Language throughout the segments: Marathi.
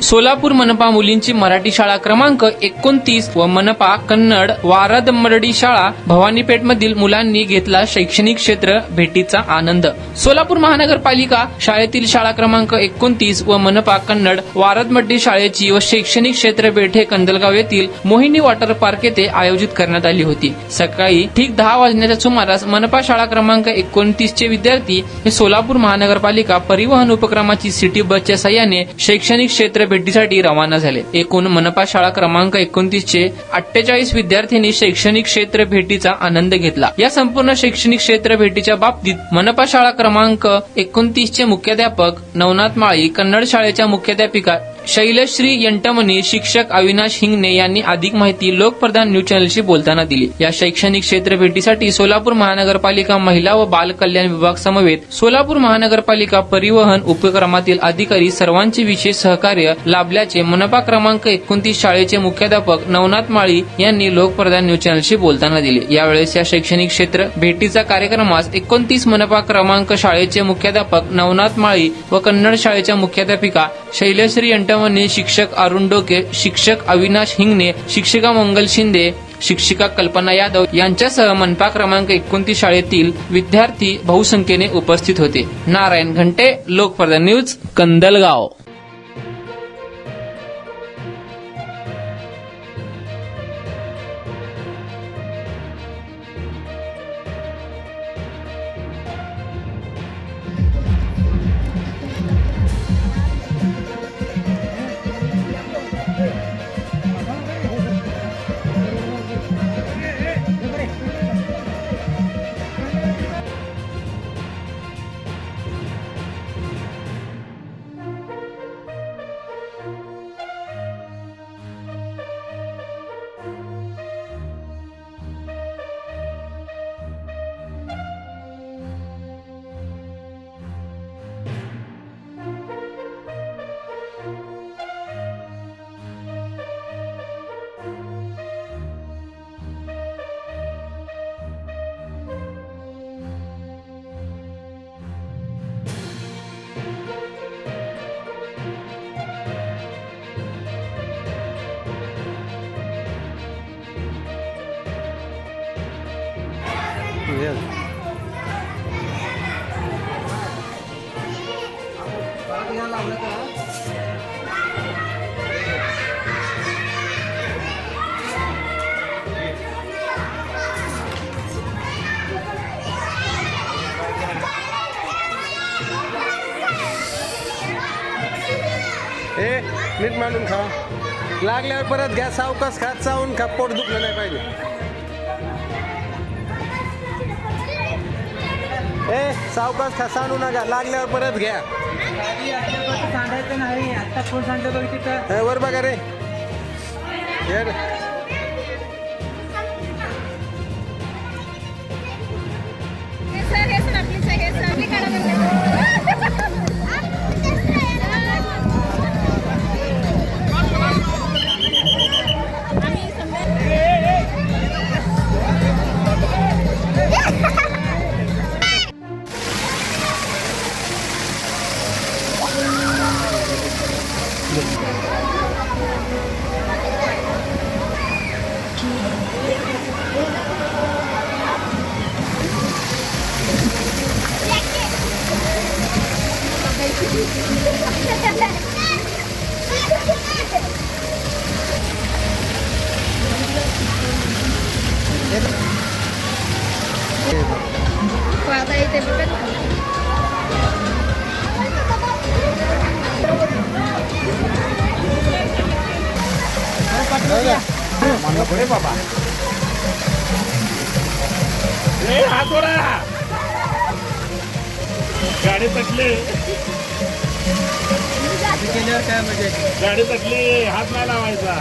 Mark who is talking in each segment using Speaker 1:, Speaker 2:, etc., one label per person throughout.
Speaker 1: सोलापूर मनपा मुलींची मराठी शाळा क्रमांक 29 व मनपा कन्नड वारद मरडी शाळा भवानीपेठ मधील मुलांनी घेतला शैक्षणिक क्षेत्र भेटीचा आनंद। सोलापूर महानगरपालिका शाळेतील शाळा क्रमांक 29 व मनपा कन्नड वारद मरडी शाळेची व शैक्षणिक क्षेत्र भेट हे कंदलगाव येथील मोहिनी वॉटर पार्क येथे आयोजित करण्यात आली होती। सकाळी ठीक 10 वाजण्याच्या सुमारास मनपा शाळा क्रमांक 29 चे विद्यार्थी हे सोलापूर महानगरपालिका परिवहन उपक्रमाची सिटी बसच्या साहाय्याने शैक्षणिक क्षेत्र भेटीसाठी रवाना झाले। एकूण मनपा शाळा क्रमांक 29 चे 48 विद्यार्थ्यांनी शैक्षणिक क्षेत्र भेटीचा आनंद घेतला। या संपूर्ण शैक्षणिक क्षेत्र भेटीच्या बाबतीत मनपा शाळा क्रमांक 29 चे मुख्याध्यापक नवनाथ माळी, कन्नड शाळेच्या मुख्याध्यापिका शैलश्री यंटमणी, शिक्षक अविनाश हिंगणे यांनी अधिक माहिती लोकप्रधान न्यूज चॅनलशी बोलताना दिली। या शैक्षणिक क्षेत्र भेटीसाठी सोलापूर महानगरपालिका महिला व बाल कल्याण विभाग समवेत सोलापूर महानगरपालिका परिवहन उपक्रमातील अधिकारी सर्वांचे विशेष सहकार्य लाभल्याचे मनपा क्रमांक 29 शाळेचे मुख्याध्यापक नवनाथ माळी यांनी लोकप्रधान न्यूज चॅनलशी बोलताना दिले। यावेळेस या शैक्षणिक क्षेत्र भेटीचा कार्यक्रमास 29 मनपा क्रमांक शाळेचे मुख्याध्यापक नवनाथ माळी व कन्नड शाळेच्या मुख्याध्यापिका शैलश्री यंटमणी, शिक्षक अरुण डोके, शिक्षक अविनाश हिंगणे, शिक्षिका मंगल शिंदे, शिक्षिका कल्पना यादव यांच्यासह मनपा क्रमांक 29 शाळेतील विद्यार्थी बहुसंख्येने उपस्थित होते। नारायण घंटे, लोकप्रधान न्यूज, कंदलगाव।
Speaker 2: नीट मांडून खा, लागल्यावर परत घ्या, सावकाश खात चावून खा, पोट दुखलं नाही पाहिजे। सावकाश खा, सांडू नका, लागल्यावर परत घ्या।
Speaker 3: सांडायचं नाही, आता कोण सांगतो बघितलं
Speaker 2: वर बघा रे। बाबा
Speaker 4: गाडी तकली, गाडी तकली, हात नाही लावायचा।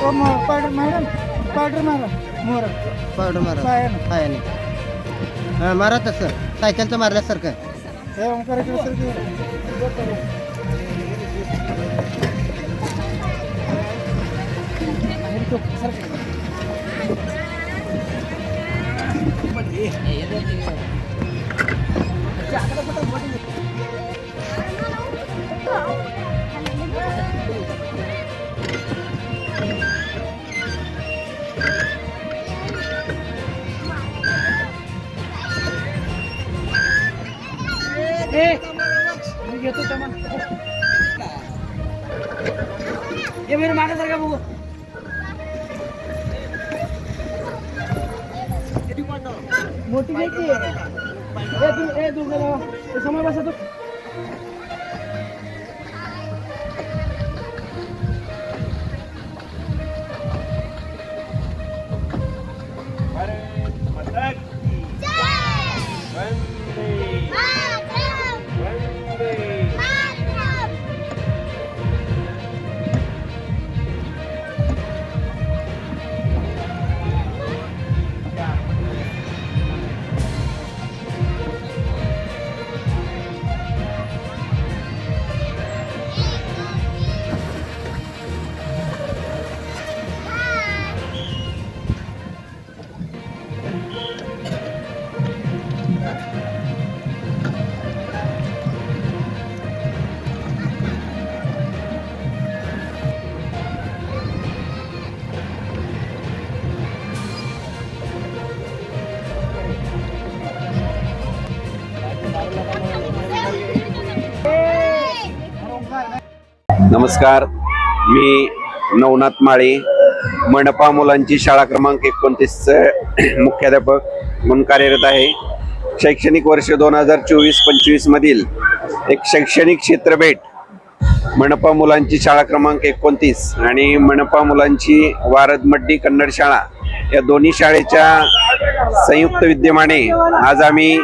Speaker 3: पावडर मारा
Speaker 5: पायाने मारा तसं सायकलचं मारल्यासारखं.
Speaker 3: मी घेतो हे मेरे माझ्यासारखा बघू मोठी घ्यायची समय बसा तू.
Speaker 6: नमस्कार, मी नवनाथ माळे, मनपा मुलांची शाळा क्रमांक 29 मुख्याध्यापक म्हणून कार्यरत आहे. शैक्षणिक वर्ष 2024-25 मधील एक शैक्षणिक क्षेत्रभेट मनपा मुलांची शाळा क्रमांक 29 आणि मनपा मुलांची वारदमड्डी कन्नड शाळा या दोन्ही शाळेच्या संयुक्त विद्यमाने आज आम्ही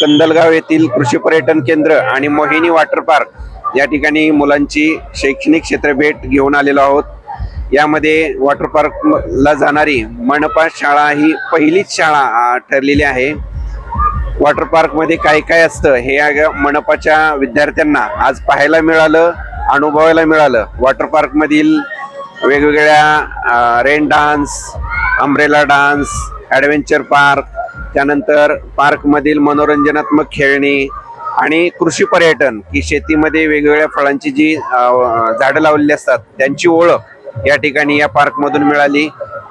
Speaker 6: कंदलगाव येथील कृषी पर्यटन केंद्र आणि मोहिनी वॉटर पार्क या ठिकाणी मुलांची शैक्षणिक क्षेत्रभेट घेऊन आलेलो आहोत. यामध्ये वॉटर पार्कला जाणारी मनपा शाळा ही पहिलीच शाळा ठरलेली आहे. वॉटर पार्कमध्ये काय काय असतं हे या मनपाच्या विद्यार्थ्यांना आज पाहायला मिळालं, अनुभवायला मिळालं. वॉटर पार्कमधील वेगवेगळ्या rain dance, umbrella dance, adventure park, त्यानंतर पार्कमधील मनोरंजनात्मक खेळणी आणि कृषी पर्यटन की शेतीमध्ये वेगवेगळ्या फळांची जी झाडं लावलेली असतात त्यांची ओळख या ठिकाणी या पार्कमधून मिळाली.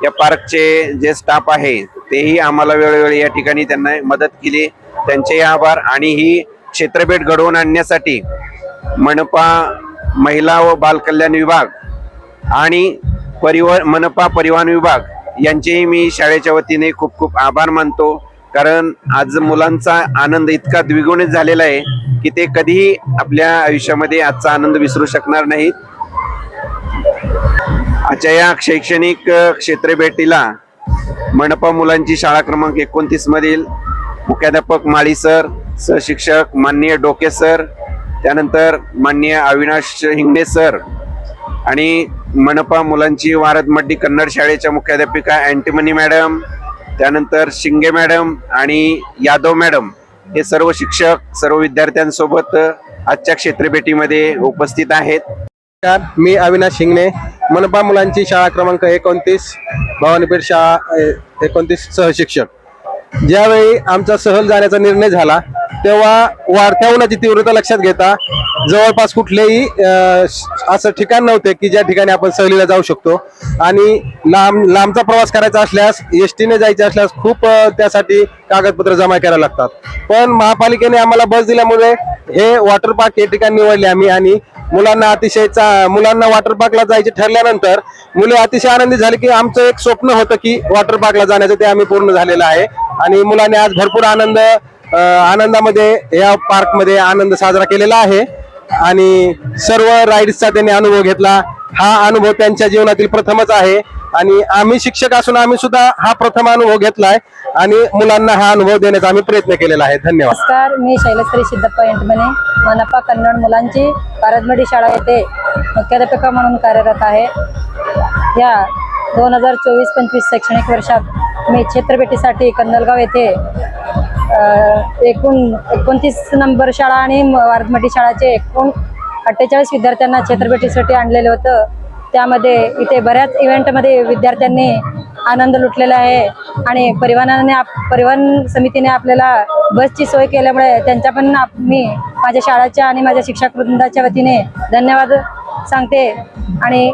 Speaker 6: या पार्कचे जे स्टाफ आहे तेही आम्हाला वेळोवेळी या ठिकाणी त्यांना मदत केली, त्यांचे आभार. आणि ही क्षेत्रभेट घडवून आणण्यासाठी मनपा महिला व बालकल्याण विभाग आणि मनपा परिवहन विभाग यांचेही मी शाळेच्या वतीने खूप खूप आभार मानतो. कारण आज मुलांचा आनंद इतका द्विगुणित झालेला आहे की ते कधीही आपल्या आयुष्यामध्ये आजचा आनंद विसरू शकणार नाहीत. आजच्या या शैक्षणिक क्षेत्रभेटीला मनपा मुलांची शाळा क्रमांक 29 मधील मुख्याध्यापक माळी सर, सहशिक्षक माननीय डोके सर, त्यानंतर माननीय अविनाश हिंगणे सर आणि मनपा मुलांची वारदमड्डी कन्नड शाळेच्या मुख्याध्यापिका अँटीमनी मॅडम, त्यानंतर शिंगे मॅडम आणि यादव मॅडम हे सर्व शिक्षक सर्व विद्यार्थ्यांसोबत आजच्या क्षेत्रभेटीमध्ये उपस्थित आहेत.
Speaker 2: मी अविनाश हिंगणे, मनपा मुलांची शाळा क्रमांक 29 भवानीपेठ शाळा 29 सहशिक्षक. ज्यावेळी आमचा सहल जाण्याचा निर्णय झाला तेव्हा वाढत्या उन्हाची तीव्रता लक्षात घेता जवळपास कुठलेही असं ठिकाण नव्हते की ज्या ठिकाणी आपण सहलीला जाऊ शकतो. आणि लांबचा प्रवास करायचा असल्यास एसटीने जायचे असल्यास खूप त्यासाठी कागदपत्र जमा करायला लागतात. पण महापालिकेने आम्हाला बस दिल्यामुळे हे वॉटर पार्क हे ठिकाण निवडले आम्ही. आणि मुलांना मुलांना वॉटर पार्कला जायचे ठरल्यानंतर मुले अतिशय आनंदित झाले की आमचं एक स्वप्न होतं की वॉटर पार्कला जाण्याचं ते आम्ही पूर्ण झालेलं आहे. आणि मुलांनी आज भरपूर आनंदामध्ये या पार्कमध्ये आनंद साजरा केलेला आहे. आणि सर्व राईड्सचा त्यांनी अनुभव घेतला. हा अनुभव त्यांच्या जीवनातील प्रथमच आहे आणि आम्ही शिक्षक असून आम्ही सुद्धा हा प्रथम अनुभव घेतलाय आणि मुलांना हा अनुभव देण्याचा आम्ही प्रयत्न केलेला आहे. धन्यवाद.
Speaker 7: नमस्कार, मी शैलश्री सिद्धप्पा एंटमने, मनपा कन्नड मुलांची वारदमड्डी शाळा येथे मुख्याध्यापिका म्हणून कार्यरत आहे. या 2024-25 शैक्षणिक वर्षात मी क्षेत्रभेटीसाठी कन्नलगाव येथे एकूण 29 नंबर शाळा आणि वारदमडी शाळाचे एकूण 48 विद्यार्थ्यांना क्षेत्रभेटीसाठी आणलेलं होतं. त्यामध्ये इथे बऱ्याच इव्हेंटमध्ये विद्यार्थ्यांनी आनंद लुटलेला आहे आणि परिवहन समितीने आपल्याला बसची सोय केल्यामुळे त्यांच्या पण मी माझ्या शाळेच्या आणि माझ्या शिक्षक वृंदाच्या वतीने धन्यवाद सांगते. आणि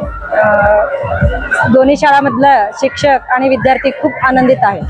Speaker 7: दोन्ही शाळांमधलं शिक्षक आणि विद्यार्थी खूप आनंदित आहे.